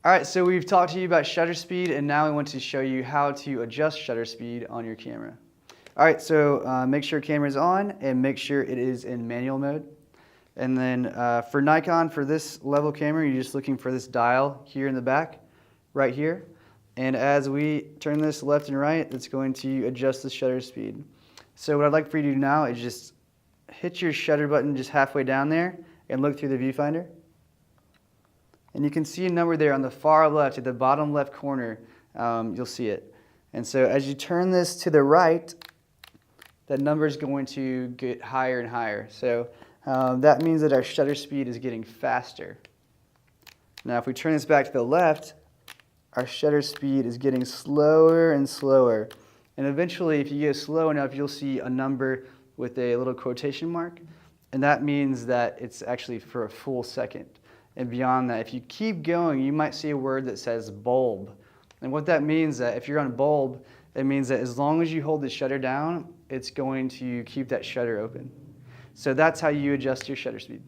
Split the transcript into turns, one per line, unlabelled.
All right, so we've talked to you about shutter speed, and now we want to show you how to adjust shutter speed on your camera. All right, so make sure camera is on and make sure it is in manual mode. And then for Nikon, for this level camera, you're just looking for this dial here in the back, right here. And as we turn this left and right, it's going to adjust the shutter speed. So what I'd like for you to do now is just hit your shutter button just halfway down there and look through the viewfinder. And you can see a number there on the far left, at the bottom left corner, you'll see it. And so as you turn this to the right, that number is going to get higher and higher. So that means that our shutter speed is getting faster. Now if we turn this back to the left, our shutter speed is getting slower and slower. And eventually, if you get slow enough, you'll see a number with a little quotation mark. And that means that it's actually for a full second. And beyond that, if you keep going, you might see a word that says bulb. And what that means, that if you're on bulb, it means that as long as you hold the shutter down, it's going to keep that shutter open. So that's how you adjust your shutter speed.